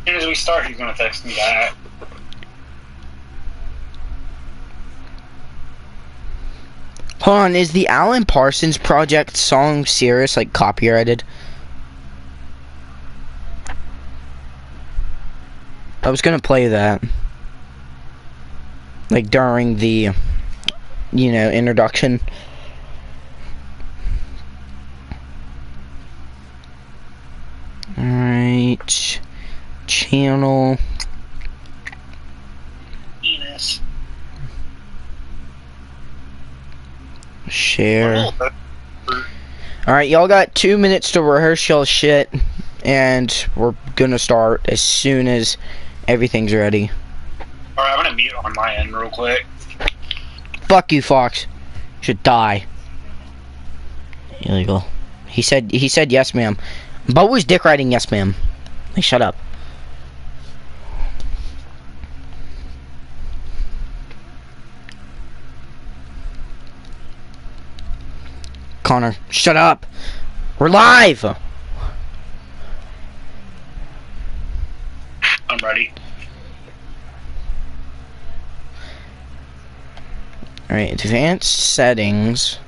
soon as we start, he's gonna text me back. Hold on, is the Alan Parsons Project song serious, like copyrighted? I was gonna play that, like during the, you know, introduction. Alright, channel. Penis. Share. Alright, y'all got 2 minutes to rehearse y'all shit, and we're gonna start as soon as everything's ready. Alright, I'm gonna mute on my end real quick. Fuck you, Fox. You should die. Illegal. He said yes, ma'am. I'm always dick riding yes, ma'am. Like, shut up. Connor, shut up. We're live. I'm ready. Alright, advanced settings.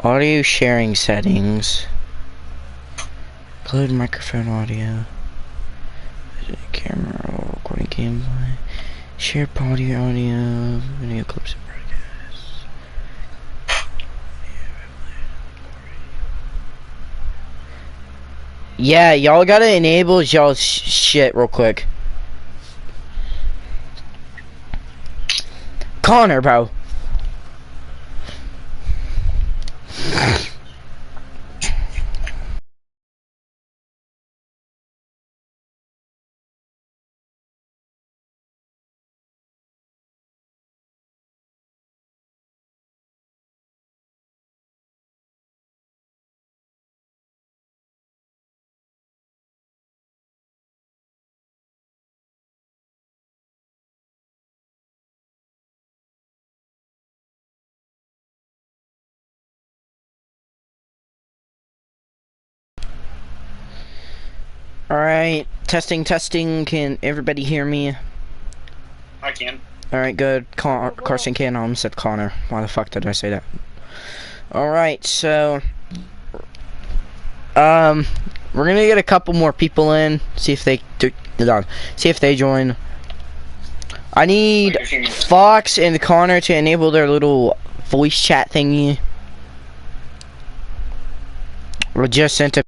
Audio sharing settings. Include microphone audio. Camera recording gameplay. Share audio, video clips and broadcasts. Yeah, y'all gotta enable y'all's shit real quick. Connor, bro. Alright, testing. Can everybody hear me? I can. Alright, good. Carson can. I almost said Connor. Why the fuck did I say that? Alright, so... we're gonna get a couple more people in. See if they join. I need Fox and Connor to enable their little voice chat thingy. We just sent a...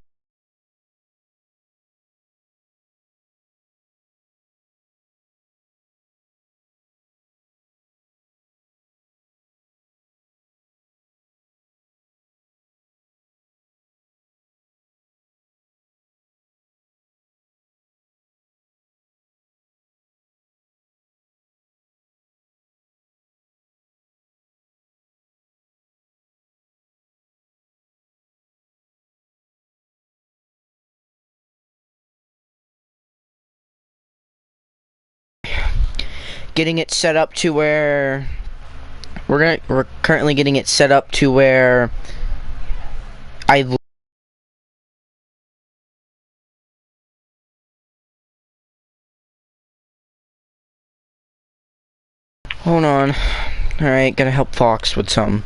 getting it set up to where we're currently getting it set up to where hold on. Alright, gotta help Fox with something.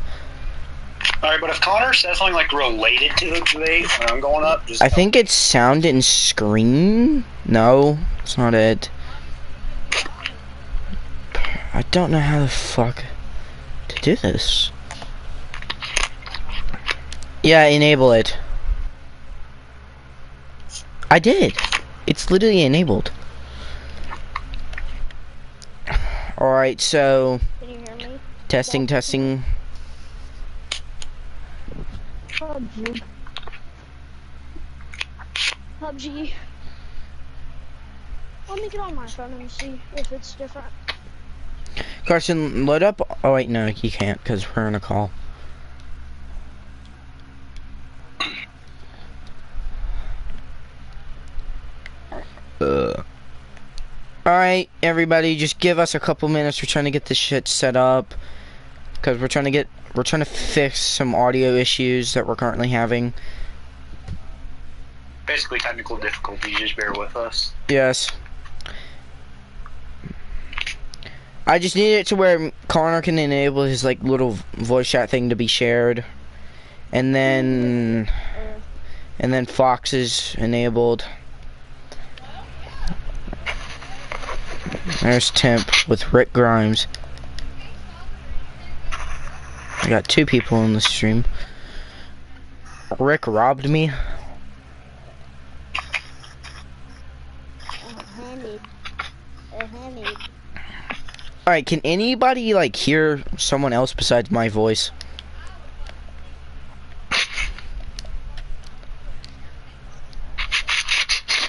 Alright, but if Connor says something like related to the debate when I'm going up, just... I think it's sound and screen. No, it's not it. I don't know how the fuck to do this. Yeah, enable it. I did. It's literally enabled. Alright, so... Can you hear me? Testing. PUBG. Let me get on my phone and see if it's different. Carson, load up... Oh wait, no, you can't, because we're on a call. Alright, everybody, just give us a couple minutes. We're trying to get this shit set up. Because we're trying to fix some audio issues that we're currently having. Basically, technical difficulties. Just bear with us. Yes. I just need it to where Connor can enable his like little voice chat thing to be shared, and then Fox is enabled. There's Temp with Rick Grimes. I got 2 people in the stream. Rick robbed me. Alright, can anybody like hear someone else besides my voice?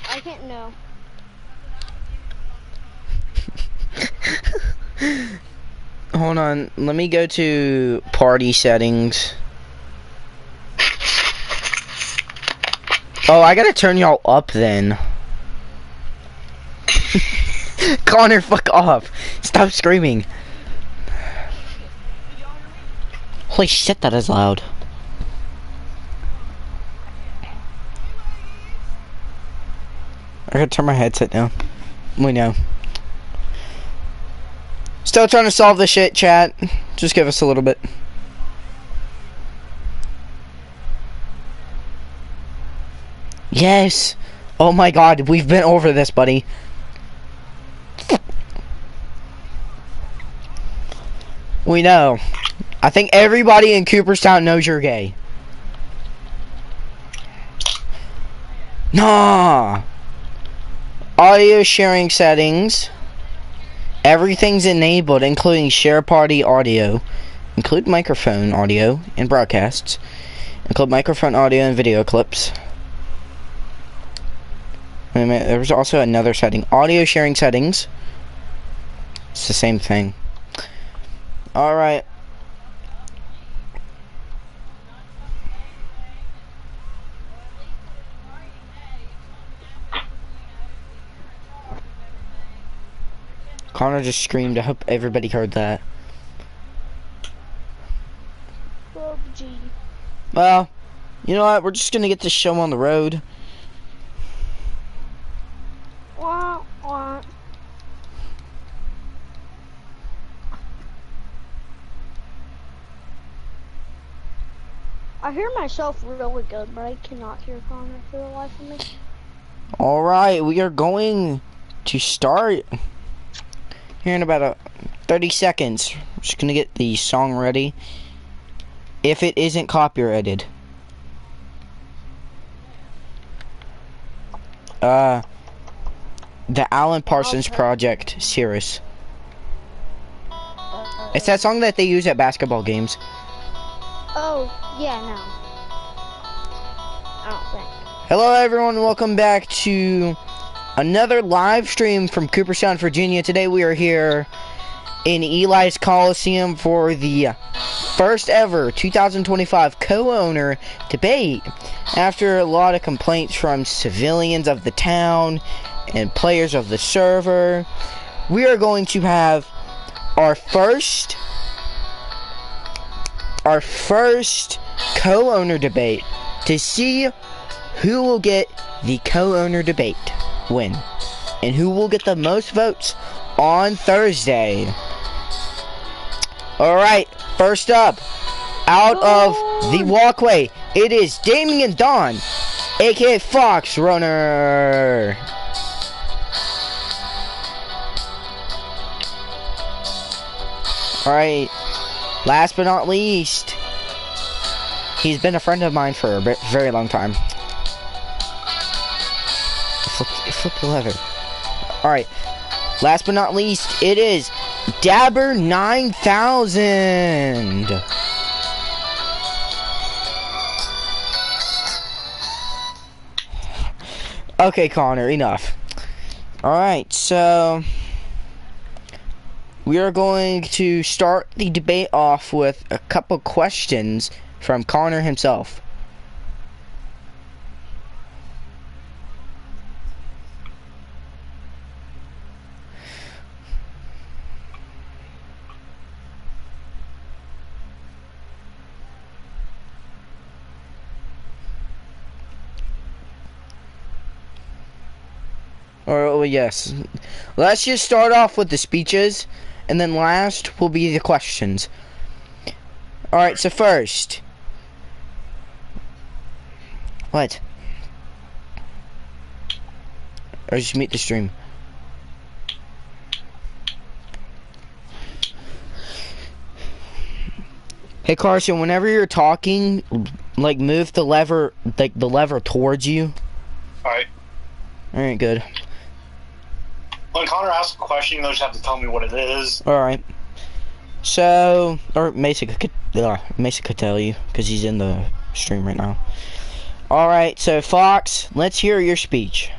I can't know. Hold on, let me go to party settings. Oh, I gotta turn y'all up then. Connor, fuck off. Stop screaming. Holy shit, that is loud. I gotta turn my headset down. We know. Still trying to solve this shit, chat. Just give us a little bit. Yes. Oh my god, we've been over this, buddy. We know. I think everybody in Cooperstown knows you're gay. Nah. Audio sharing settings. Everything's enabled, including share party audio. Include microphone audio and broadcasts. Include microphone audio and video clips. Wait a minute, there was also another setting. Audio sharing settings. It's the same thing. Alright. Connor just screamed. I hope everybody heard that. PUBG. Well, you know what? We're just gonna get this show on the road. Wah, wah. I hear myself really good, but I cannot hear Connor for the life of me. Alright, we are going to start here in about 30 seconds. I'm just gonna get the song ready. If it isn't copyrighted. The Alan Parsons Project, Cirrus. It's that song that they use at basketball games. Oh, yeah, no. I don't think. Hello everyone, welcome back to another live stream from Cooperstown, Virginia. Today we are here in Eli's Colosseum for the first ever 2025 co-owner debate. After a lot of complaints from civilians of the town and players of the server, we are going to have our first co-owner debate to see who will get the co-owner debate win and who will get the most votes on Thursday. Alright, first up, out of the walkway, it is Damian Don, aka Fox Runner. Alright, last but not least, he's been a friend of mine for a very long time. Flip the lever. Alright, last but not least, it is Dabber 9000. Okay, Connor, enough. Alright, so we are going to start the debate off with a couple questions from Connor himself. Or, oh, yes. Let's just start off with the speeches, and then last will be the questions. Alright, so first. What? Or just meet the stream. Hey Carson, whenever you're talking, like move the lever, like the lever towards you. Alright. Alright, good. When Connor asks a question, you'll just have to tell me what it is. Alright. So, or Mason could tell you, because he's in the stream right now. Alright, so Fox, let's hear your speech.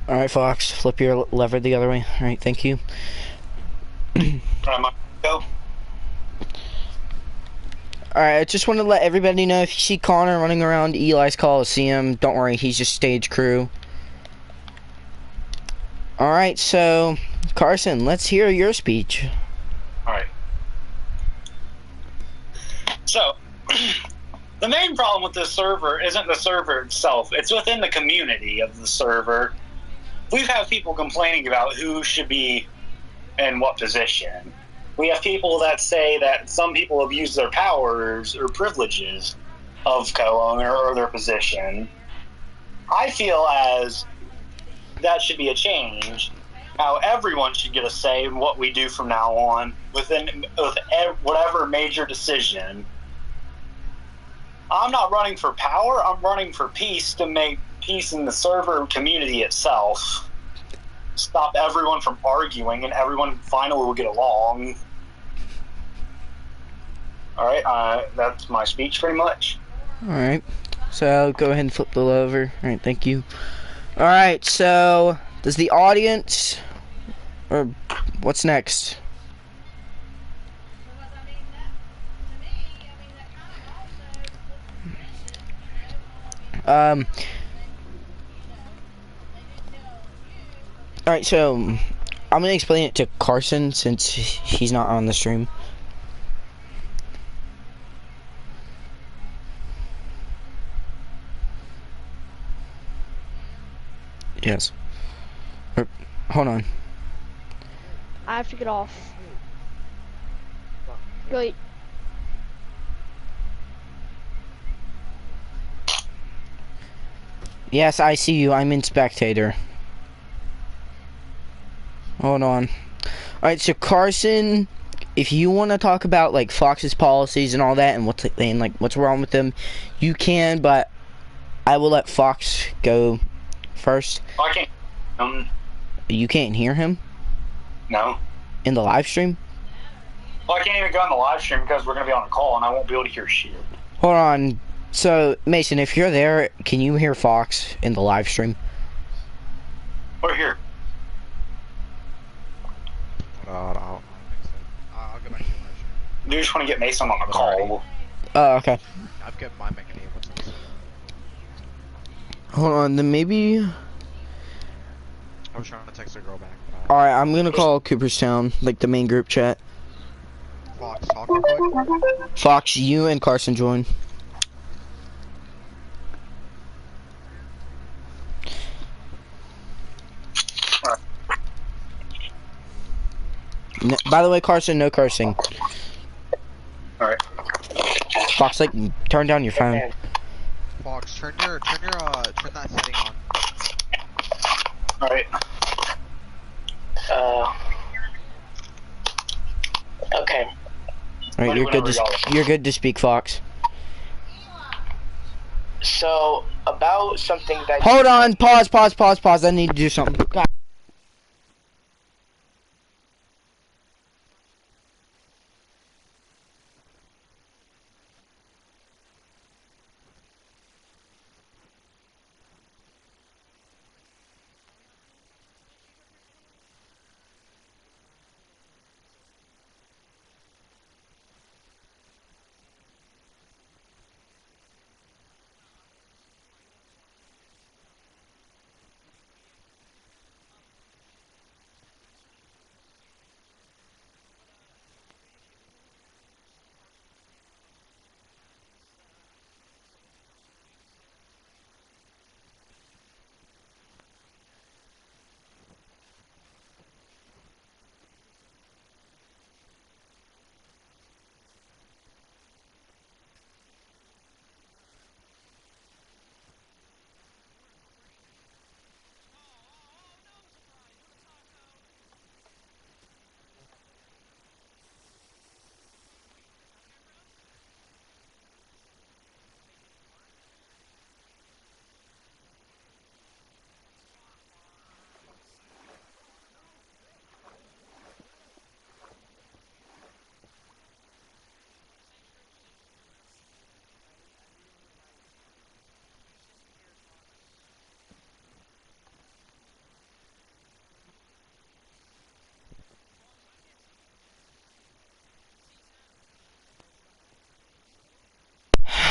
Alright, Fox, flip your lever the other way. Alright, thank you. Go. Alright, I just want to let everybody know, if you see Connor running around Eli's Colosseum, don't worry, he's just stage crew. Alright, so, Carson, let's hear your speech. Alright. So, the main problem with this server isn't the server itself, it's within the community of the server. We've had people complaining about who should be in what position. We have people that say that some people abuse their powers or privileges of co-owner or their position. I feel as that should be a change. How everyone should get a say in what we do from now on with whatever major decision. I'm not running for power, I'm running for peace, to make peace in the server community itself. Stop everyone from arguing and everyone finally will get along. Alright, that's my speech pretty much. Alright, so I'll go ahead and flip the lever. Alright, thank you. Alright, so does the audience, or what's next? Alright, so I'm gonna explain it to Carson since he's not on the stream. Yes. Hold on. I have to get off. Wait. Yes, I see you. I'm in spectator. Hold on. Alright, so Carson, if you want to talk about like Fox's policies and all that and what's wrong with them, you can, but I will let Fox go first. I can't. You can't hear him? No. In the live stream? Well, I can't even go on the live stream because we're going to be on a call and I won't be able to hear shit. Hold on. So, Mason, if you're there, can you hear Fox in the live stream? We're here. I'll get back to you. You just want to get Mason on the call. Oh, okay. I've kept my making name. Hold on, then maybe... I was trying to text a girl back. Alright, I'm gonna call Cooperstown, like the main group chat. Fox, talk real quick. Fox, you and Carson join. By the way, Carson, no cursing. Alright. Fox, like, turn down your phone. Fox, turn that setting on. Alright. Okay. Alright, you're good to speak, Fox. So, about something that... Hold on, pause. I need to do something. God.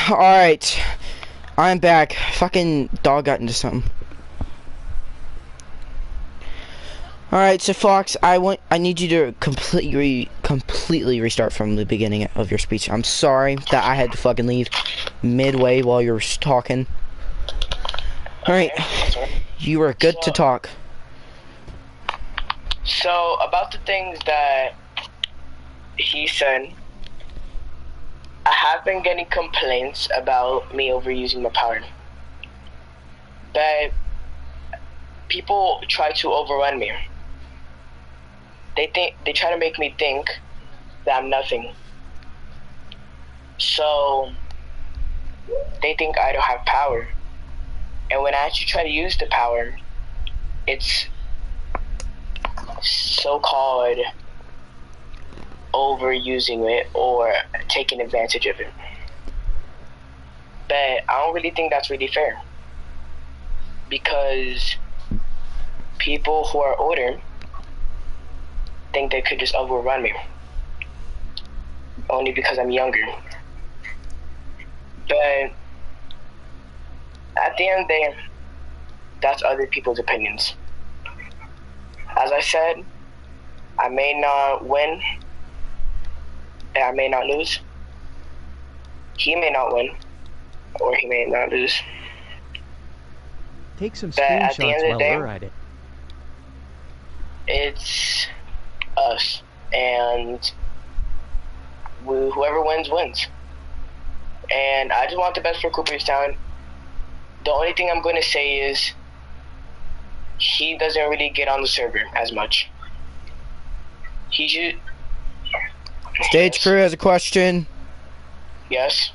Alright. I'm back. Fucking dog got into something. Alright, so Fox, I need you to completely restart from the beginning of your speech. I'm sorry that I had to fucking leave midway while you were talking. Alright, you were good to talk. So, about the things that he said, I have been getting complaints about me overusing my power. But people try to overrun me. They try to make me think that I'm nothing. So they think I don't have power. And when I actually try to use the power, it's so-called overusing it or taking advantage of it. But I don't really think that's really fair, because people who are older think they could just overrun me only because I'm younger. But at the end of the day, that's other people's opinions. As I said, I may not win and I may not lose. He may not win or he may not lose. Take some but at the end screenshots of the while day, we're at it. It's us, and whoever wins wins. And I just want the best for Cooperstown. The only thing I'm going to say is he doesn't really get on the server as much. He should. Stage crew has a question. Yes.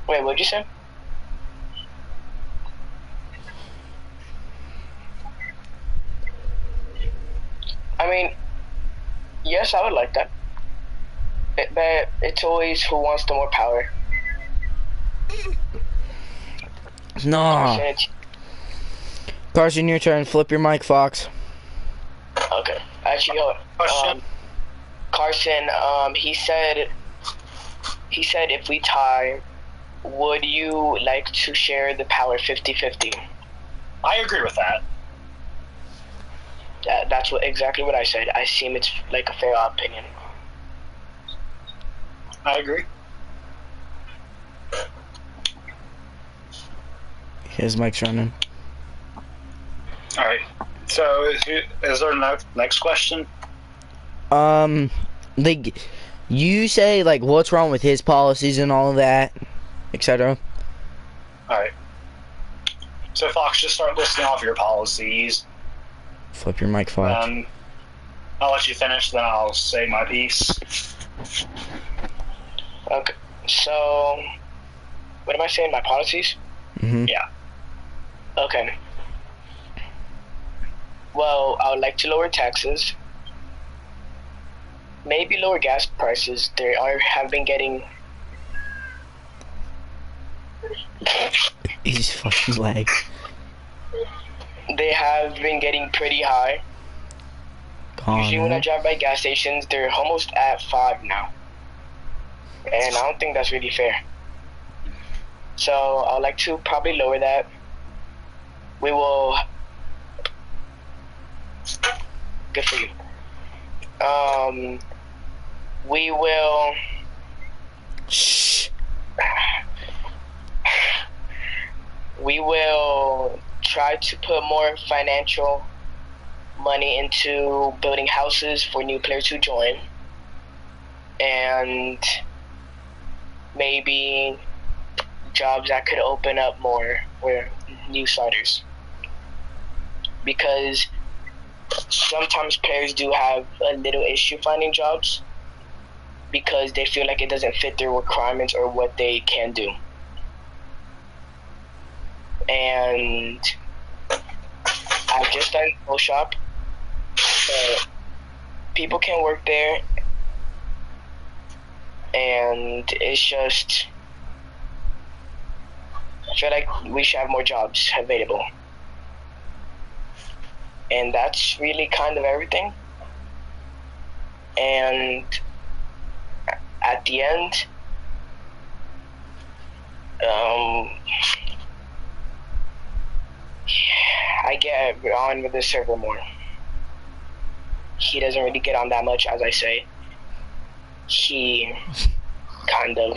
Wait, what'd you say? I mean, yes, I would like that. But it's always who wants the more power. No. Carson, your turn. Flip your mic, Fox. Okay. Actually, Carson, he said if we tie, would you like to share the power 50-50? I agree with that. That's exactly what I said. I seem it's like a fair opinion. I agree. His mic's running. Alright. So, is there a next question? Like, you say, like, what's wrong with his policies and all of that, etc. Alright. So, Fox, just start listing off your policies. Flip your mic, Fox. I'll let you finish, then I'll say my piece. Okay. So, what am I saying? My policies? Mm-hmm. Yeah. Okay. Well, I would like to lower taxes. Maybe lower gas prices. They have been getting. He's fucking lag. They have been getting pretty high. Usually when I drive by gas stations, they're almost at 5 now. And I don't think that's really fair. So I would like to probably lower that. We will. Good for you. We will. Shh. We will try to put more financial money into building houses for new players who join, and maybe jobs that could open up more for new starters, because sometimes players do have a little issue finding jobs because they feel like it doesn't fit their requirements or what they can do. And I've just done a shop, so people can work there, and it's just, I feel like we should have more jobs available. And that's really kind of everything. And at the end, I get on with the server more. He doesn't really get on that much, as I say. He kind of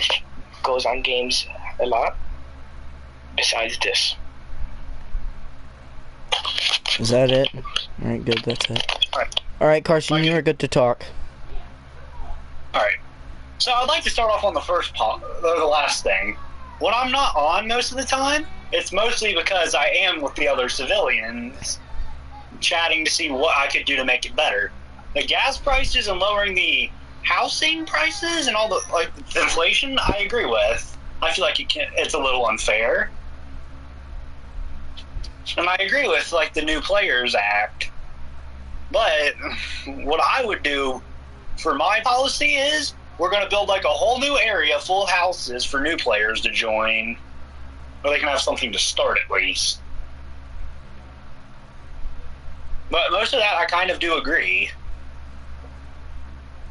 goes on games a lot. Besides this. Is that it? Alright, good, that's it. Alright. Alright, Carson, you are good to talk. Alright. So I'd like to start off on the first the last thing. When I'm not on most of the time, it's mostly because I am with the other civilians, chatting to see what I could do to make it better. The gas prices and lowering the housing prices and all the inflation, I agree with. I feel like it's a little unfair. And I agree with the New Players Act. But what I would do for my policy is we're going to build a whole new area full of houses for new players to join, where they can have something to start at least. But most of that I kind of do agree.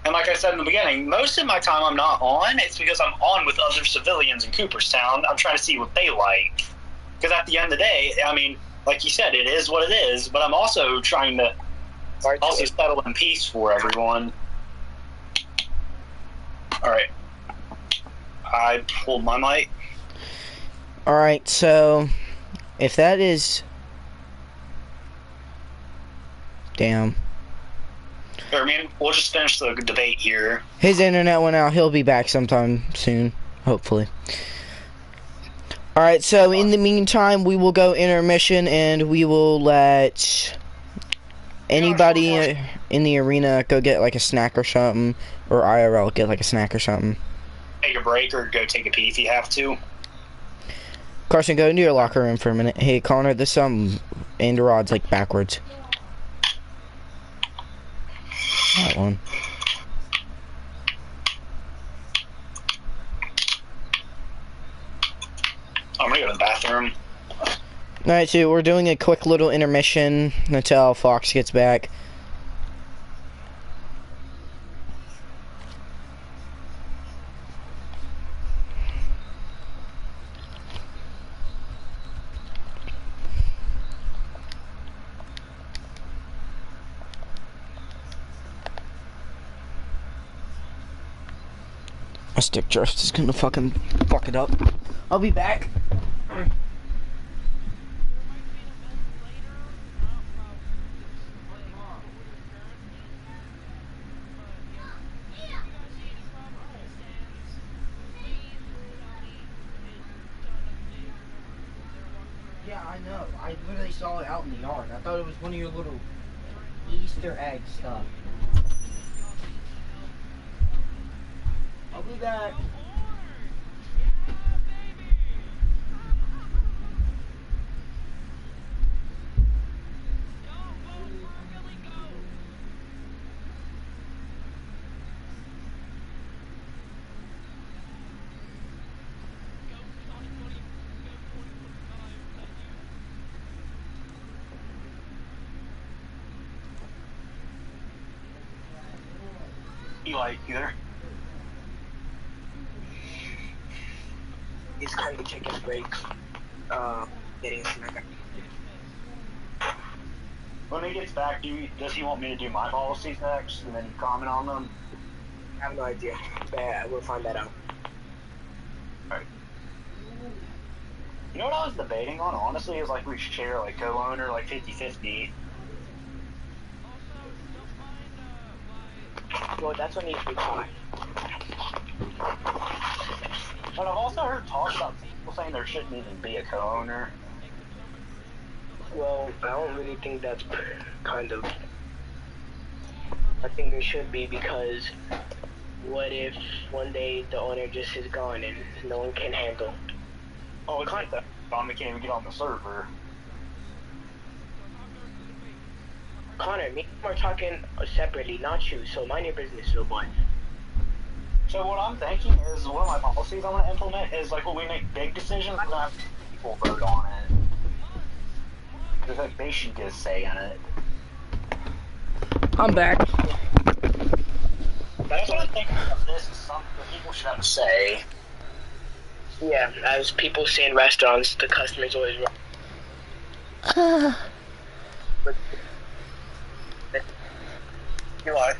And like I said in the beginning, most of my time I'm not on, it's because I'm on with other civilians in Cooperstown. I'm trying to see what they like. Because at the end of the day, I mean, like you said, it is what it is, but I'm also trying to also settle in peace for everyone. Alright. I pulled my mic. Alright, so if that is... Damn. I mean, we'll just finish the debate here. His internet went out. He'll be back sometime soon, hopefully. Alright, so in the meantime, we will go intermission and we will let anybody in the arena go get a snack or something, or IRL get a snack or something. Take a break or go take a pee if you have to. Carson, go into your locker room for a minute. Hey, Connor, this and rod's backwards. That one. I'm gonna go to the bathroom. Alright, so we're doing a quick little intermission until Fox gets back. My stick drift is gonna fucking fuck it up. I'll be back. I know. I literally saw it out in the yard. I thought it was one of your little Easter egg stuff. I'll be back. You like either? He's currently taking a break. Getting a snack. When he gets back, does he want me to do my policies next and then comment on them? I have no idea, but we'll find that out. Alright. You know what I was debating on, honestly, is like we share like co-owner, like 50-50. Well, that's what needs to be fine. But I've also heard talk about people saying there shouldn't even be a co-owner. Well, I don't really think that's kind of... I think there should be, because what if one day the owner just is gone and no one can handle? Oh, it's like that. We can't even get on the server. Connor, me and him are talking separately, not you, so mind your business, little boy. So what I'm thinking is, one of my policies I want to implement is like when we make big decisions, we're going to have people vote on it. Because like they should get a say in it. I'm back. That's what I'm thinking of this, is something that people should have a say. Yeah, as people say in restaurants, the customer's always wrong. You are.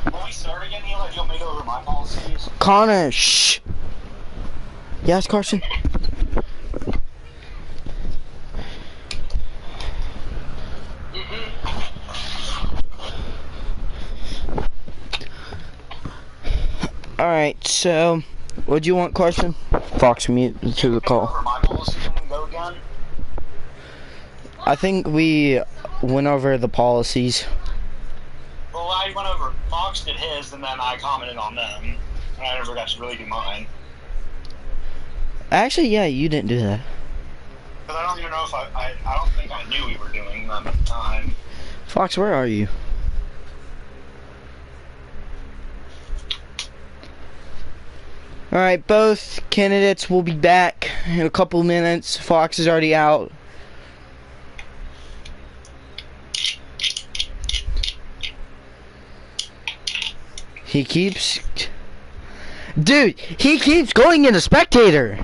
When we start again, Neil, if you'll make over my policies. Connor, shh. Yes, Carson? Alright, so, what do you want, Carson? Fox, mute to the call. Over my policies when we go again. I think we went over the policies. Well, I went over, Fox did his, and then I commented on them. And I never got to really do mine. Actually, yeah, you didn't do that. Because I don't even know if I don't think I knew we were doing them at the time. Fox, where are you? Alright, both candidates will be back in a couple minutes. Fox is already out. He keeps... Dude, he keeps going into spectator.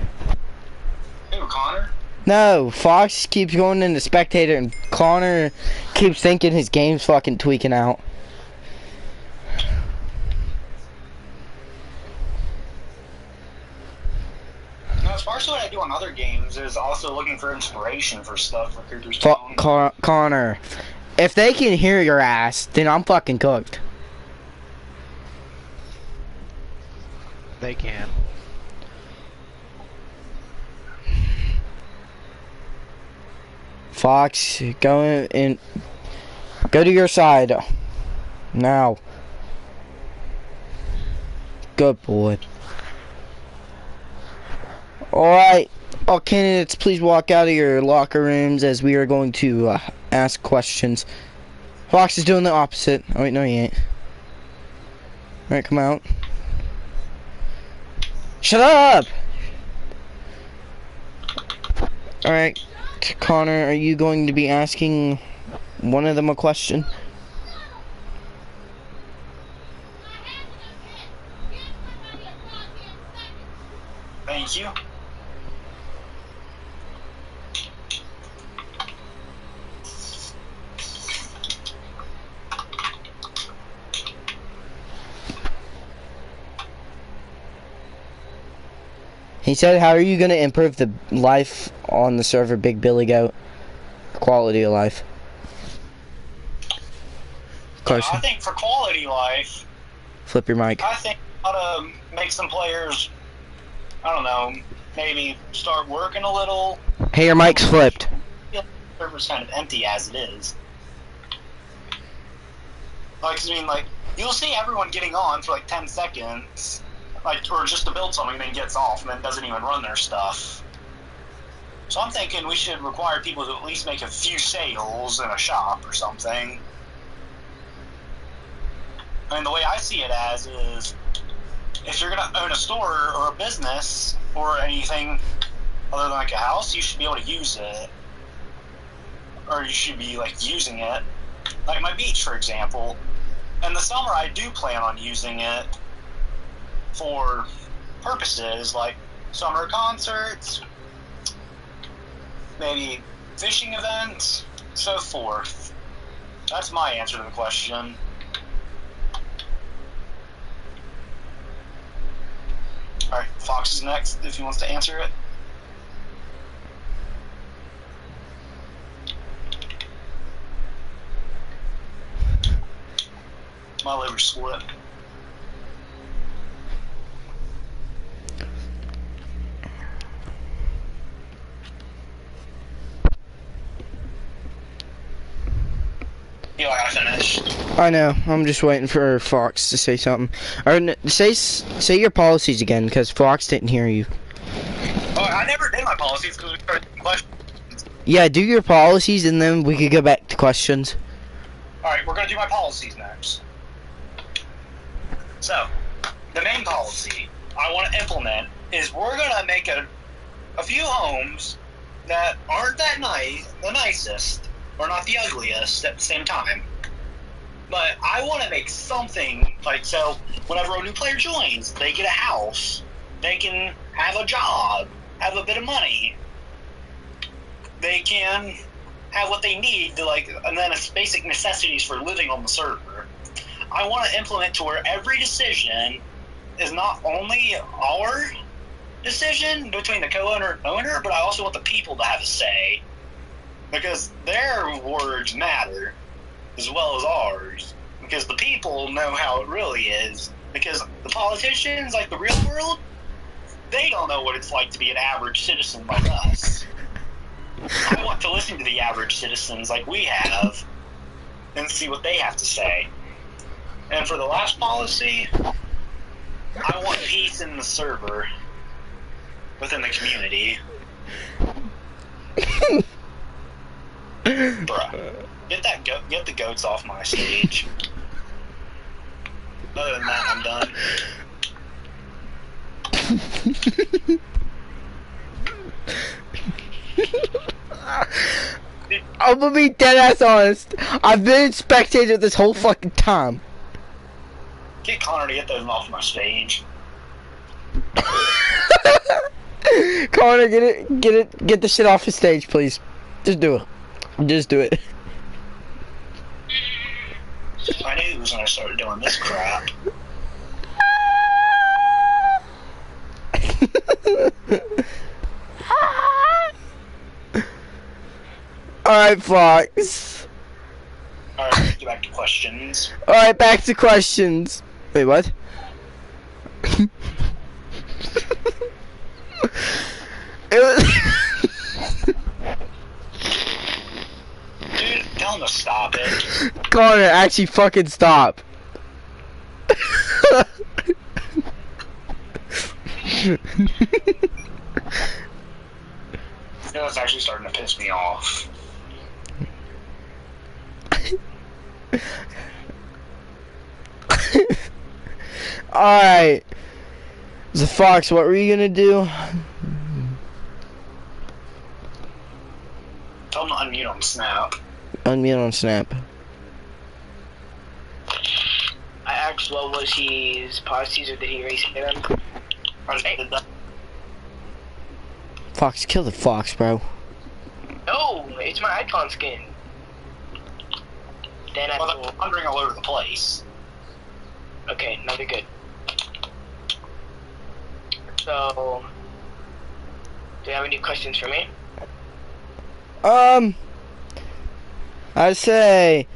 Who, Connor? No, Fox keeps going into spectator and Connor keeps thinking his game's fucking tweaking out. No, it's partially what I do on other games is also looking for inspiration for stuff for Cooperstown. Connor, if they can hear your ass, then I'm fucking cooked. They can. Fox, go in. Go to your side. Now. Good boy. Alright. All candidates, please walk out of your locker rooms as we are going to ask questions. Fox is doing the opposite. Oh wait, no he ain't. Alright, come out. Shut up! Alright, Connor, are you going to be asking one of them a question? Thank you. He said, how are you going to improve the life on the server, Big Billy Goat? Quality of life. I think for quality life, Flip your mic. I think how to make some players, I don't know, maybe start working a little. Hey, your mic's flipped. The server's kind of empty as it is. Like, I mean, like, you'll see everyone getting on for like 10 seconds, like, or just to build something, then gets off and then doesn't even run their stuff. So I'm thinking we should require people to at least make a few sales in a shop or something. I mean, the way I see it as is, if you're going to own a store or a business or anything other than like a house, you should be able to use it. Or you should be like using it. Like my beach, for example. In the summer, I do plan on using it for purposes like summer concerts, maybe fishing events, so forth. That's my answer to the question. Alright, Fox is next if he wants to answer it. My liver's split. You know, I finished. I know. I'm just waiting for Fox to say something. Or say your policies again, because Fox didn't hear you. Oh, I never did my policies because we started questions. Yeah, do your policies, and then we could go back to questions. Alright, we're going to do my policies next. So, the main policy I want to implement is we're going to make a few homes that aren't that nice, the nicest, or not the ugliest at the same time. But I want to make something, like, so whenever a new player joins, they get a house, they can have a job, have a bit of money, they can have what they need to, like, and then it's basic necessities for living on the server. I want to implement to where every decision is not only our decision between the co-owner and owner, but I also want the people to have a say. Because their words matter as well as ours. Because the people know how it really is. Because the politicians, like the real world, they don't know what it's like to be an average citizen like us. I want to listen to the average citizens like we have and see what they have to say. And for the last policy, I want peace in the server within the community. Bruh, get the goats off my stage. Other than that, I'm done. I'm gonna be dead ass honest. I've been spectator this whole fucking time. Get Connor to get those off my stage. Connor, get the shit off the stage, please. Just do it. Just do it. I knew it was when I started doing this crap. Alright, Fox. Alright, get back to questions. Alright, back to questions. Wait, what? It was Dude, tell him to stop it. Connor, actually fucking stop. You know, it's actually starting to piss me off. Alright. So, Fox, what were you gonna do? Tell him to unmute on Snap. Unmute on Snap. I asked what was his policies, or did he erase them? Hey. Fox, kill the fox, bro. No, it's my icon skin. Then I Well, they're wandering all over the place. Okay, now they're good. So, do you have any questions for me? I'd say,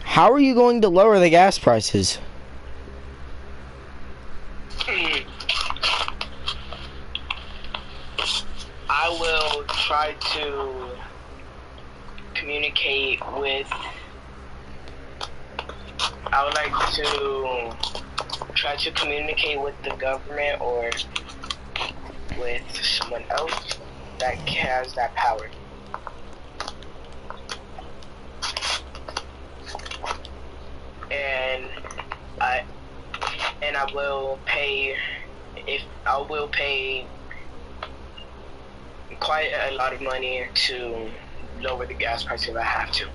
how are you going to lower the gas prices? try to communicate with. I would like to try to communicate with the government or with someone else that has that power. And I will pay quite a lot of money to lower the gas price if I have to.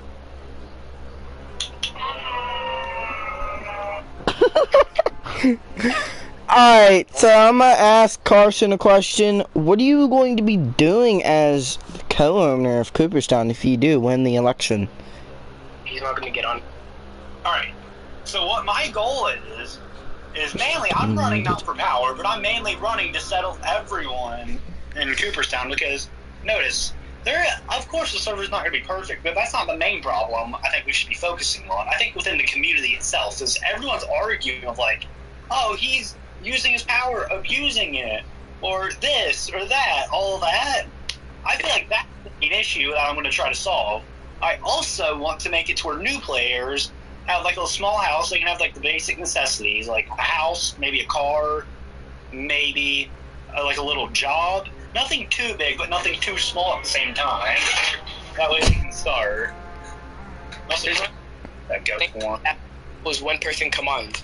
Alright, so I'm gonna ask Carson a question. What are you going to be doing as the co-owner of Cooperstown if you do win the election? He's not going to get on. Alright, so what my goal is mainly, I'm running not for power, but I'm mainly running to settle everyone in Cooperstown because, notice, of course the server's not going to be perfect, but that's not the main problem I think we should be focusing on. I think within the community itself is everyone's arguing of like, oh, he's using his power, abusing it, or this, or that, all that. I feel like that's an issue that I'm going to try to solve. I also want to make it to where new players have like a small house, they can have like the basic necessities, like a house, maybe a car, maybe like a little job. Nothing too big, but nothing too small at the same time. That way we can start. That goes one. That was one person command.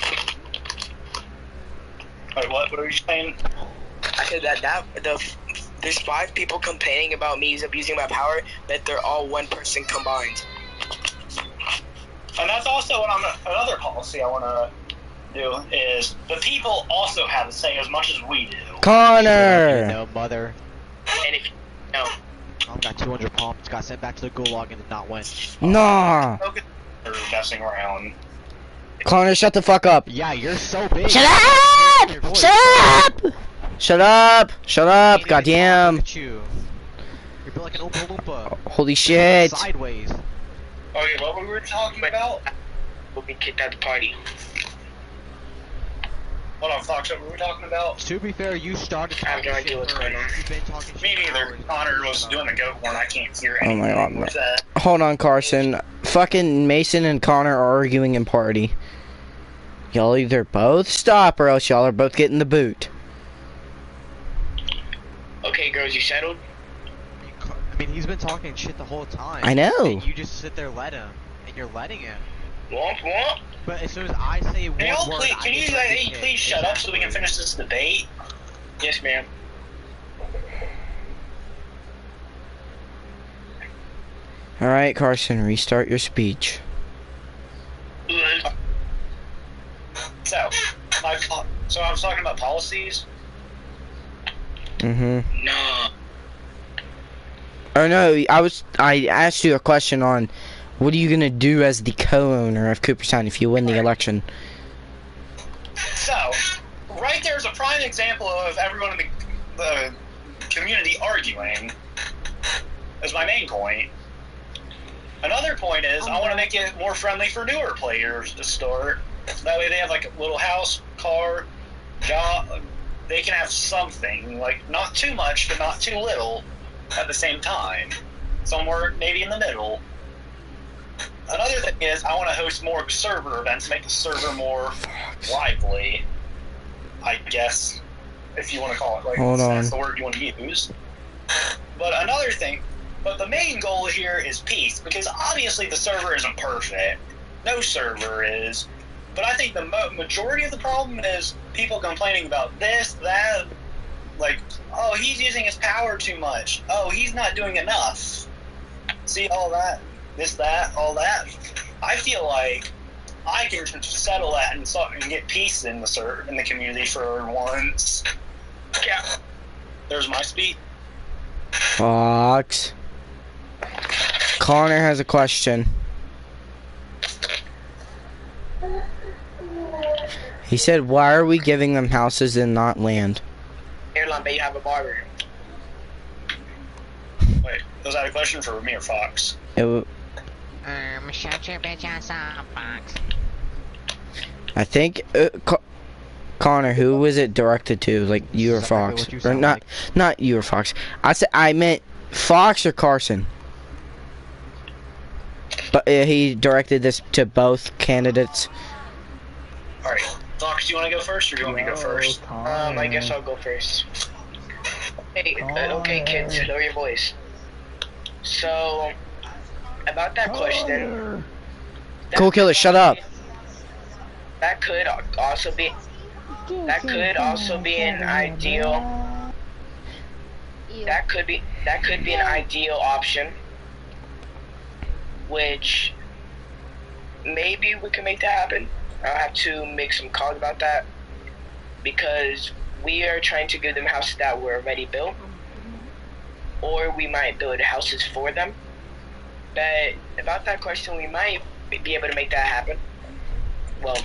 Wait, what are you saying? I said there's 5 people complaining about me abusing my power, but they're all one person combined. And that's also what another policy I want to do is the people also have a say as much as we do. Connor! No, mother. And if you know, I've got 200 pumps, got sent back to the gulag and did not win. Nah! They're messing around. Connor, shut the fuck up! Yeah, you're so big. Shut up! Shut up! Shut up! Shut up! Goddamn! Look at you. You're built like an Oompa Loompa. Holy shit! Sideways. Okay, what were we talking about? we'll be kicked out of the party. Hold on, Fox, what were we talking about? To be fair, you started I have no talking idea shit what's going on. You've been talking Me shit neither. for Connor hours. was doing the goat horn. I can't hear Oh my anything God, with that. Hold on, Carson. Fucking Mason and Connor are arguing in party. Y'all either both stop or else y'all are both getting the boot. Okay, girls, you settled? I mean, he's been talking shit the whole time. I know. And you just sit there, let him, and you're letting him. Womp womp. But as soon as I say one Can y'all word, please, I can get you ready to guys hit. please shut up so we can finish this debate? Yes, ma'am. Alright, Carson, restart your speech. So, so I was talking about policies. Mm-hmm. No. Oh no, I asked you a question on what are you gonna do as the co-owner of Cooperstown if you win the election? So, right there is a prime example of everyone in the community arguing. Is my main point. Another point is I want to make it more friendly for newer players to start. That way they have like a little house, car, job. They can have something, like not too much, but not too little at the same time. Somewhere maybe in the middle. Another thing is I want to host more server events, make the server more lively, I guess, if you want to call it like Hold that's on. the word you want to use. But another thing, but the main goal here is peace, because obviously the server isn't perfect. No server is. But I think the majority of the problem is people complaining about this, that, like, oh, he's using his power too much. Oh, he's not doing enough. See, all that, this, that, all that. I feel like I can settle that and get peace in the community for once. Yeah. There's my speech. Fox. Connor has a question. He said, why are we giving them houses and not land? Airline, bet you have a barber. Wait, was that a question for me or Fox? Shut your bitch ass up, Fox. I think, Connor, who was it directed to? Like, you or Exactly Fox? what you Or sound not, like. not you or Fox. I meant Fox or Carson? But he directed this to both candidates. Alright, Fox, do you want to go first, or do you want me to go first? I guess I'll go first. Hey, okay, kids, lower your voice. So, about that question. Cool Killer, shut up. That could also be. That could also be an ideal. That could be an ideal option. Which maybe we can make that happen. I'll have to make some calls about that because we are trying to give them houses that were already built, or we might build houses for them. But about that question, we might be able to make that happen. Well,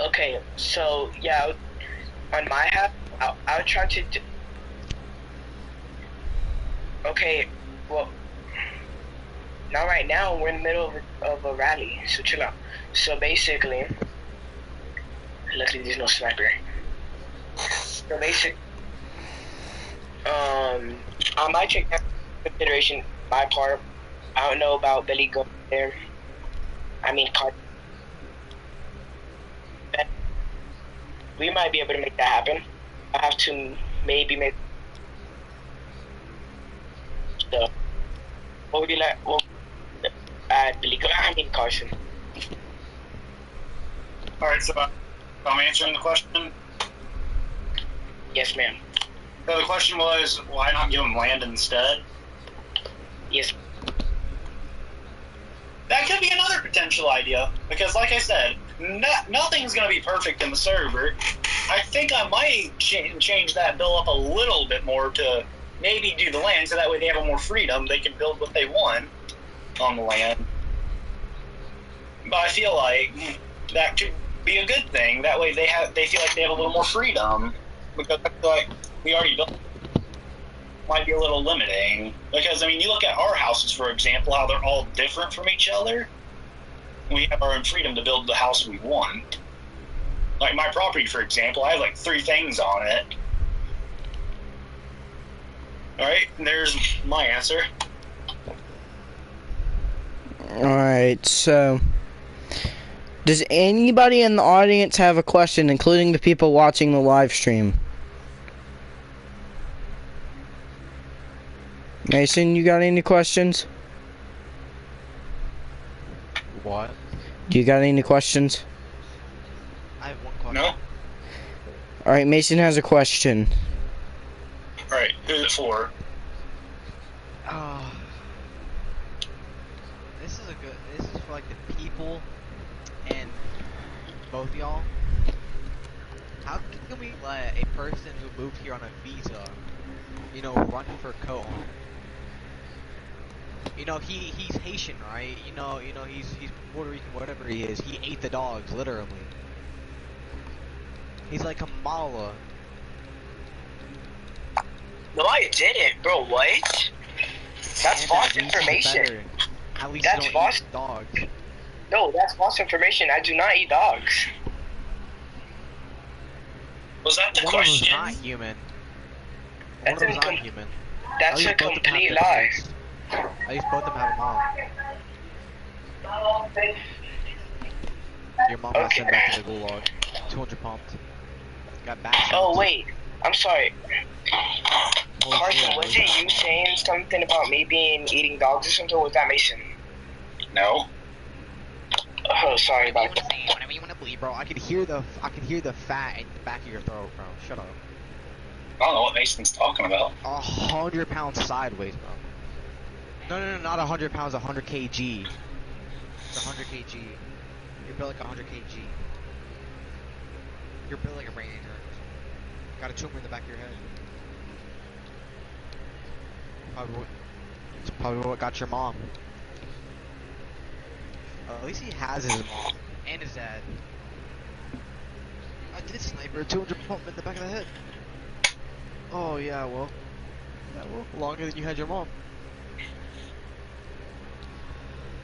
okay. So yeah, on my half, I'll try to. Okay, well, not right now. We're in the middle of a rally, so chill out. So basically, luckily there's no sniper. So I might take that into consideration. My part, I don't know about Billy going there. I mean, we might be able to make that happen. I have to maybe make. So, what would you like? Well, Billy, I mean Carson. Alright, so I'm answering the question. Yes, ma'am. So the question was, why not give them land instead? Yes. That could be another potential idea, because like I said, nothing's going to be perfect in the server. I think I might change that bill up a little bit more to maybe do the land, so that way they have more freedom. They can build what they want on the land. But I feel like that could be a good thing. That way they feel like they have a little more freedom, because I feel like we already built. Might be a little limiting, because I mean, you look at our houses, for example, how they're all different from each other. We have our own freedom to build the house we want. Like my property, for example, I have like 3 things on it. Alright, there's my answer. Alright, so does anybody in the audience have a question, including the people watching the live stream? Mason, you got any questions? What? Do you got any questions? I have one question. No? Alright, Mason has a question. Alright, who's it for? This is for like the people and both y'all. How can we let a person who moved here on a visa, run for co-owner? He's Haitian, right? He's Puerto Rican, whatever he is. He ate the dogs, literally. He's like Kamala. No, I didn't, bro. What? That's false information. At least That's you don't false. eat dogs. No, that's false information. I do not eat dogs. Was that the One of them's question? not human. That's One of them's a not human. That's At a least both of them complete have their lie. parents. At least both of them have a mom. Your mom got Okay. sent back to the gulag. 200 pumped. Got back. Oh wait, I'm sorry. Holy Carson, shit, was it you saying something about me eating dogs or something? Or was that Mason? No. Oh, sorry about that. Whatever you wanna believe, bro. I can hear the fat in the back of your throat, bro. Shut up. I don't know what Mason's talking about. 100 pounds sideways, bro. No, not 100 pounds, 100 kg. It's 100 kg. You're built like 100 kg. You're built like a brain eater. Got a tumor in the back of your head. It's probably what got your mom. At least he has his mom and his dad. I did sniper a 200 pump in the back of the head. Oh yeah, well, longer than you had your mom.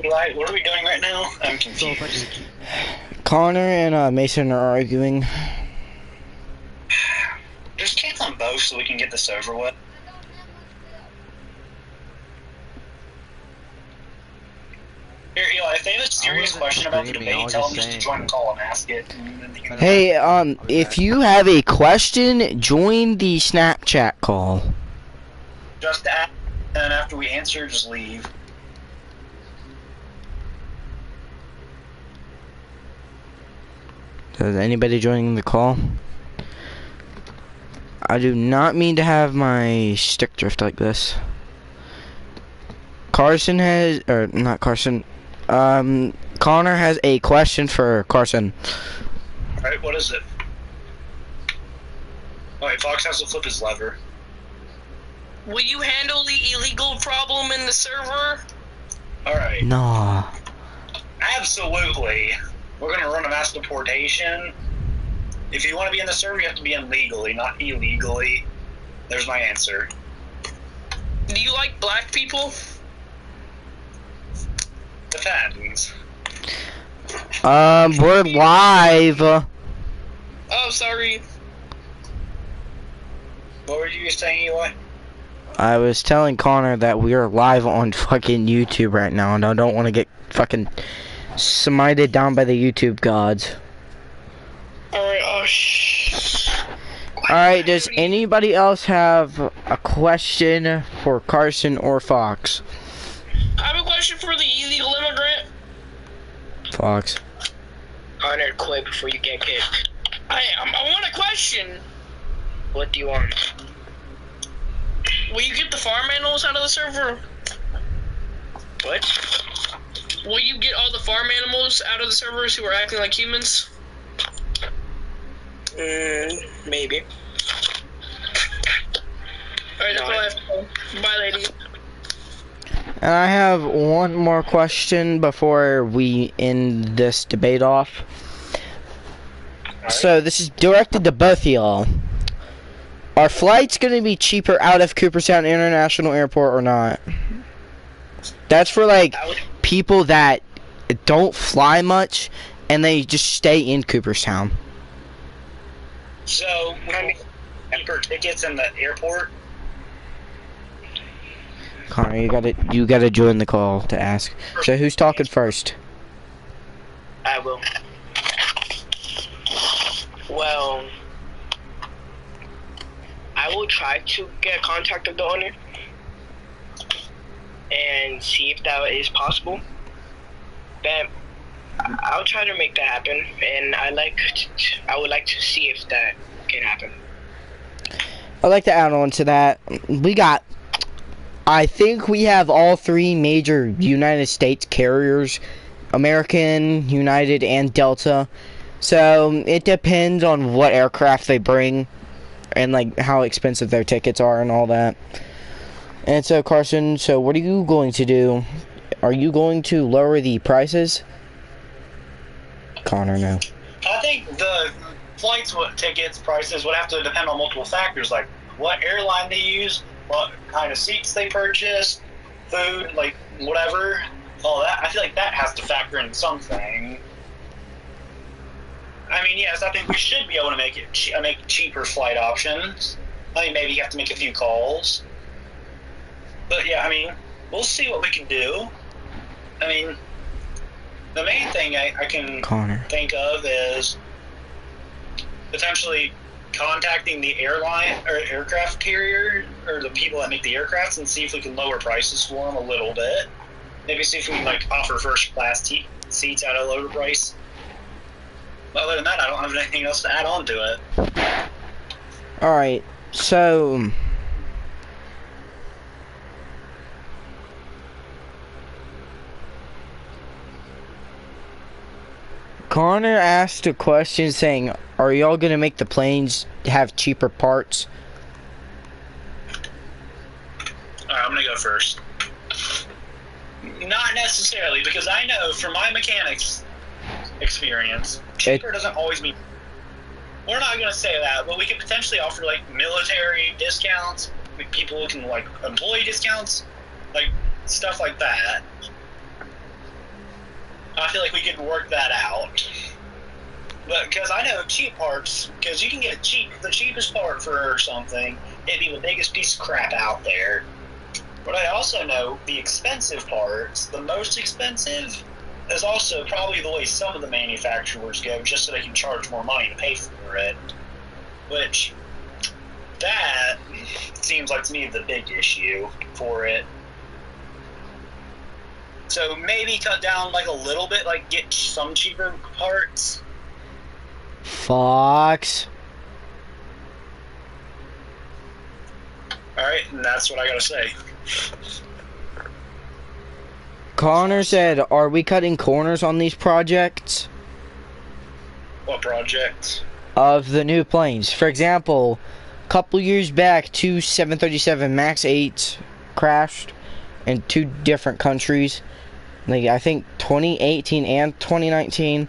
Right, what are we doing right now? I'm So confused. Connor and Mason are arguing. both so we can get this over with. Here, Eli, if they have a serious question about the debate, tell them just to join the call and ask it. Hey, if you have a question, join the Snapchat call. Just ask, and after we answer, just leave. Is anybody joining the call? I do not mean to have my stick drift like this. Carson has, or not Carson, Connor has a question for Carson. Alright, what is it? Alright, Fox has to flip his lever. Will you handle the illegal problem in the server? Alright. No. Absolutely. We're gonna run a mass deportation. If you want to be in the server, you have to be in legally, not illegally. There's my answer. Do you like black people? Depends. We're live. Oh, sorry. What were you saying, Eli? I was telling Connor that we are live on fucking YouTube right now, and I don't want to get fucking smited down by the YouTube gods. Alright, oh shh. Alright, does anybody else have a question for Carson or Fox? I have a question for the illegal immigrant. Fox. Connor, quit before you get kicked. I want a question. What do you want? Will you get the farm animals out of the server? What? Will you get all the farm animals out of the servers who are acting like humans? Maybe. Alright, that's all I have to go. Bye, lady. And I have one more question before we end this debate off. Right. So this is directed to both of y'all. Are flights going to be cheaper out of Cooperstown International Airport or not? That's for like people that don't fly much and they just stay in Cooperstown. So, for tickets in the airport? Connor, you gotta join the call to ask. So who's talking first? I will. Well, I will try to get contact of the owner and see if that is possible. Then I'll try to make that happen, and I would like to see if that can happen. I'd like to add on to that. I think we have all three major United States carriers, American, United, and Delta. So it depends on what aircraft they bring and like how expensive their tickets are and all that. And so Carson, so what are you going to do? Are you going to lower the prices? Connor, no. I think the flights, tickets, prices would have to depend on multiple factors, like what airline they use, what kind of seats they purchase, food, like whatever, all that. I feel like that has to factor in something. I mean, yes, I think we should be able to make cheaper flight options. I mean, maybe you have to make a few calls. But yeah, I mean, we'll see what we can do. I mean, the main thing I can think of is potentially contacting the airline or aircraft carrier or the people that make the aircrafts and see if we can lower prices for them a little bit. Maybe see if we can like offer first class seats at a lower price. But other than that, I don't have anything else to add on to it. Alright, so Connor asked a question saying, are y'all going to make the planes have cheaper parts? Alright, I'm going to go first. Not necessarily, because I know from my mechanics experience, cheaper doesn't always mean... We're not going to say that, but we could potentially offer, like, military discounts, like, people can, like, employee discounts, like, stuff like that. I feel like we could work that out. But because I know cheap parts, because you can get the cheapest part for something, it'd be the biggest piece of crap out there. But I also know the expensive parts, the most expensive, is also probably the way some of the manufacturers go, just so they can charge more money to pay for it. Which, that seems like to me the big issue for it. So maybe cut down like a little bit, like get some cheaper parts. Fox. Alright, and that's what I gotta say. Connor said, are we cutting corners on these projects? What project? Of the new planes. For example, a couple years back, two 737 MAX 8s crashed in two different countries. Like, I think 2018 and 2019,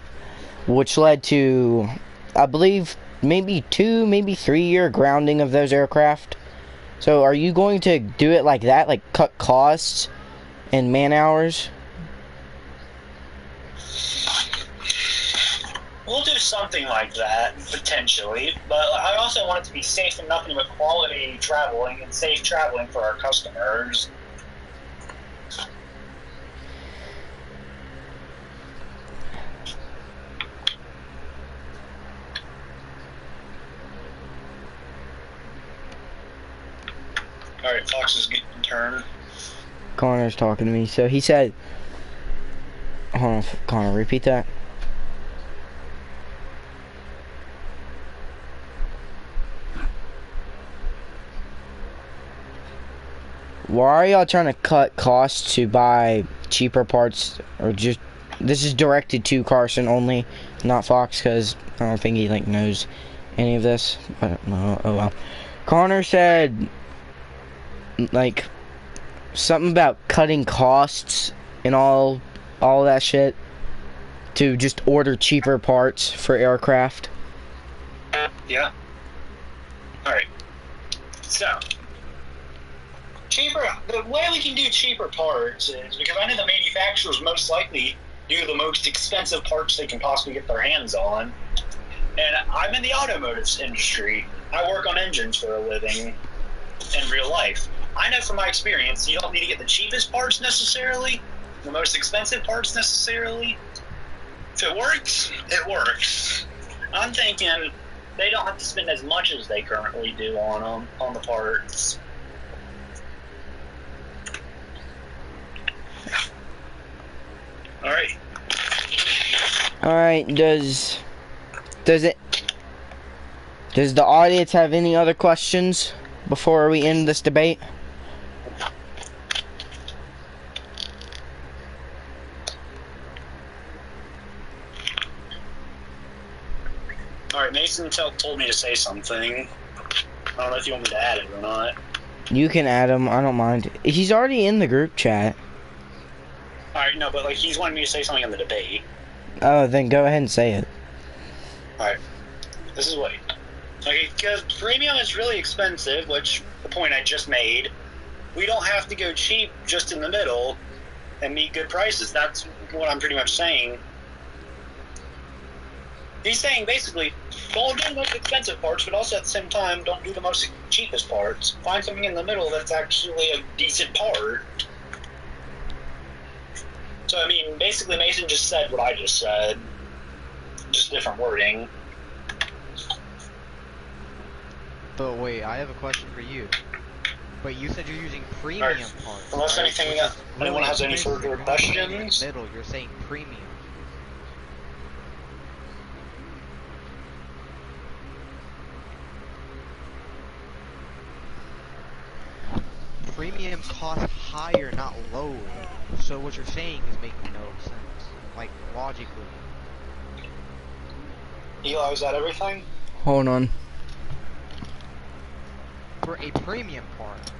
which led to, I believe, maybe 2, maybe 3 year grounding of those aircraft. So are you going to do it like that, like cut costs and man hours? We'll do something like that, potentially, but I also want it to be safe and nothing but quality traveling and safe traveling for our customers. Alright, Fox's turn. Connor's talking to me. So he said, hold on, Connor, repeat that. Why are y'all trying to cut costs to buy cheaper parts, or just, this is directed to Carson only, not Fox, because I don't think he like knows any of this. But oh well. Connor said like something about cutting costs and all that shit to just order cheaper parts for aircraft. Yeah. Alright. So, the way we can do cheaper parts is because I know the manufacturers most likely do the most expensive parts they can possibly get their hands on. And I'm in the automotive industry. I work on engines for a living in real life. I know from my experience, you don't need to get the cheapest parts necessarily, the most expensive parts necessarily. If it works, it works. I'm thinking they don't have to spend as much as they currently do on them, on the parts. Alright. Alright, does the audience have any other questions before we end this debate? Alright, Mason told me to say something. I don't know if you want me to add it or not. You can add him, I don't mind. He's already in the group chat. Alright, no, but like he's wanting me to say something in the debate. Oh, then go ahead and say it. Alright. This is what... Okay, because premium is really expensive, which, the point I just made, we don't have to go cheap just in the middle and meet good prices. That's what I'm pretty much saying. He's saying, basically, don't do the most expensive parts, but also at the same time, don't do the most cheapest parts. Find something in the middle that's actually a decent part. So, I mean, basically Mason just said what I just said. Just different wording. But wait, I have a question for you. But you said you're using premium parts. Unless right? anything, anyone has any further questions? Middle, you're saying premium. Premium costs higher, not lower. So what you're saying is making no sense. Like, logically. Eli, is that everything? Hold on. For a premium part.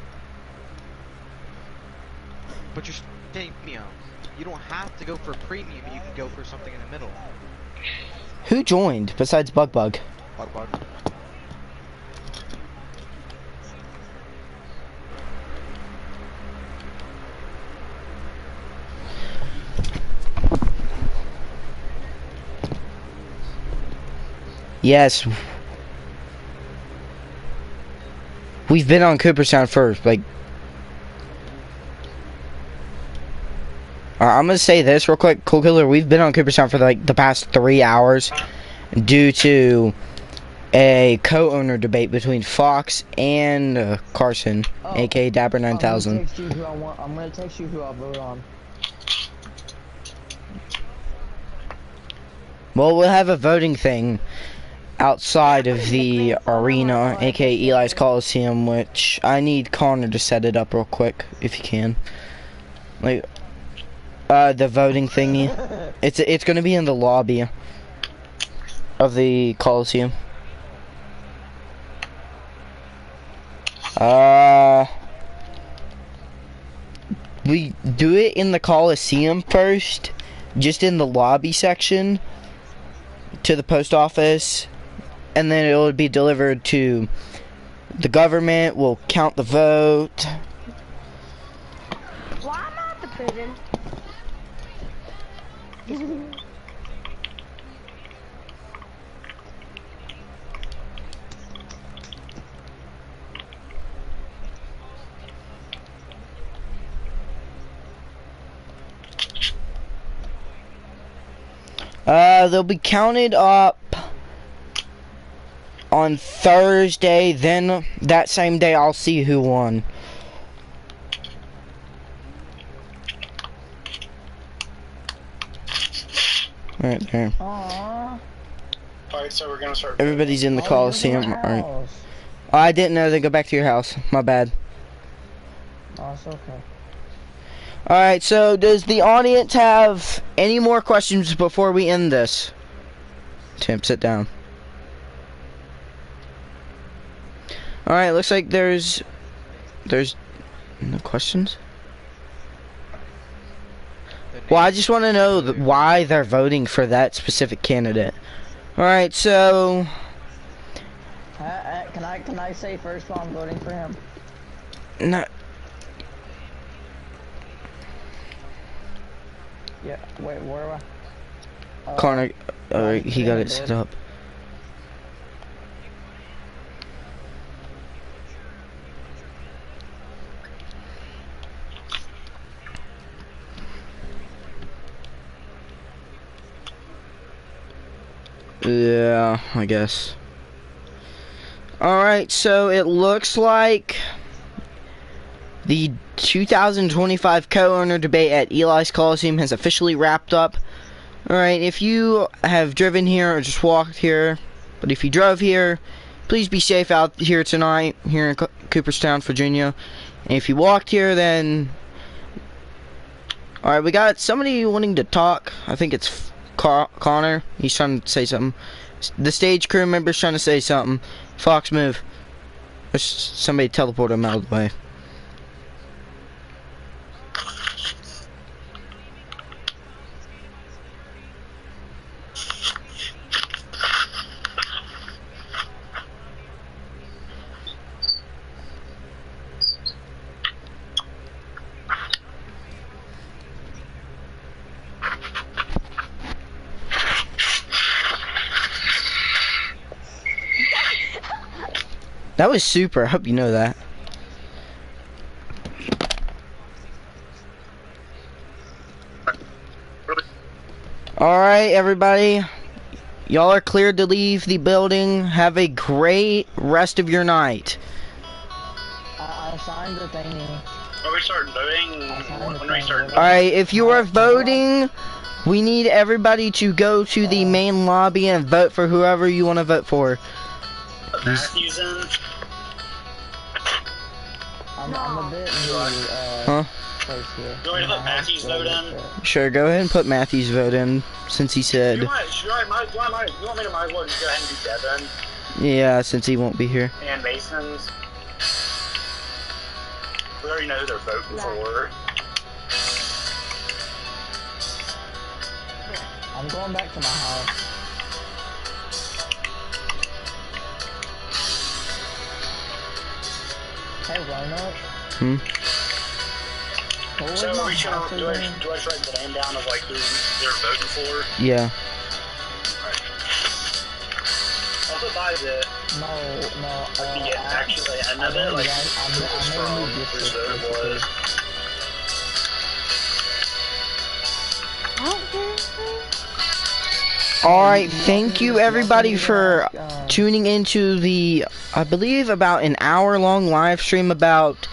But you're saying premium. You don't have to go for premium, you can go for something in the middle. Who joined besides Bug? Bug. Yes. We've been on Cooperstown first, like... I'm gonna say this real quick, Cool Killer. We've been on Cooperstown for like the past 3 hours due to a co-owner debate between Fox and Carson, aka Dapper 9000. I'm gonna text you who I'll vote on. Well, we'll have a voting thing outside of the arena, aka Eli's Colosseum, which I need Connor to set it up real quick, if you can. Like, the voting thingy. It's gonna be in the lobby of the Colosseum. We do it in the Colosseum first, just in the lobby section, to the post office, and then it will be delivered to the government. We'll count the vote. Why am I at the prison? They'll be counted up on Thursday, then that same day I'll see who won. Right there. Aww. Alright, so we're gonna start. Everybody's in the Coliseum. Alright. Oh, I didn't know. Then go back to your house. My bad. Oh, it's okay. Alright, so does the audience have any more questions before we end this? Tim, sit down. Alright, looks like there's no questions? Well, I just want to know why they're voting for that specific candidate. Alright, so... Can I say first while I'm voting for him? No. Yeah, wait, where am I? Connor, he got it set up. Yeah, I guess. Alright, so it looks like the 2025 co-owner debate at Eli's Coliseum has officially wrapped up. Alright, if you have driven here or just walked here, but if you drove here, please be safe out here tonight, here in Cooperstown, Virginia. And if you walked here, then... Alright, we got somebody wanting to talk. I think it's Connor. He's trying to say something. The stage crew member's trying to say something. Fox, move. There's somebody teleport him out of the way. That was super. I hope you know that. Alright, everybody. Y'all are cleared to leave the building. Have a great rest of your night. I signed the thingy. Are we starting voting? When we start voting? Alright, if you are voting, we need everybody to go to the main lobby and vote for whoever you want to vote for. Matthews in. I'm a bit new, Huh? first here. Do I put Matthews' vote in? Sure, go ahead and put Matthew's vote in, since he said... You want me to might as well just go ahead and do Devin Yeah, since he won't be here. and Mason's? We already know who they're voting for. I'm going back to my house. Hey, Roanoke. Hmm? So are we trying to do I just write the name down of like who they're voting for? Yeah. private. No, Yeah, actually, another like strong reserve was. I don't care. Alright, thank you everybody for tuning into the, I believe, about an hour-long live stream about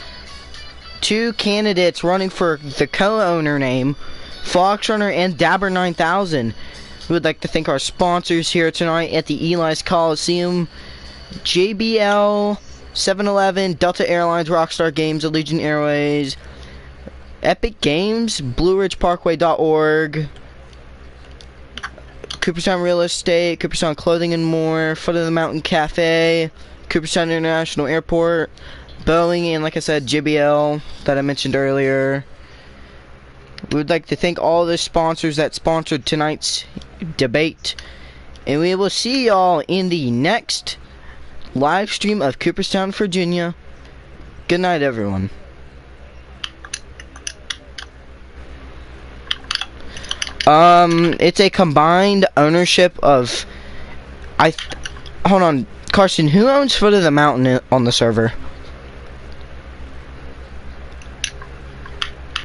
2 candidates running for the co-owner name, Fox Runner and Dabber 9000. We would like to thank our sponsors here tonight at the Eli's Colosseum, JBL, 7-Eleven, Delta Airlines, Rockstar Games, Allegiant Airways, Epic Games, BlueRidgeParkway.org, Cooperstown Real Estate, Cooperstown Clothing and More, Foot of the Mountain Cafe, Cooperstown International Airport, Boeing, and like I said, JBL that I mentioned earlier. We would like to thank all the sponsors that sponsored tonight's debate. And we will see y'all in the next live stream of Cooperstown, Virginia. Good night, everyone. It's a combined ownership of... Hold on. Carson, who owns Foot of the Mountain on the server?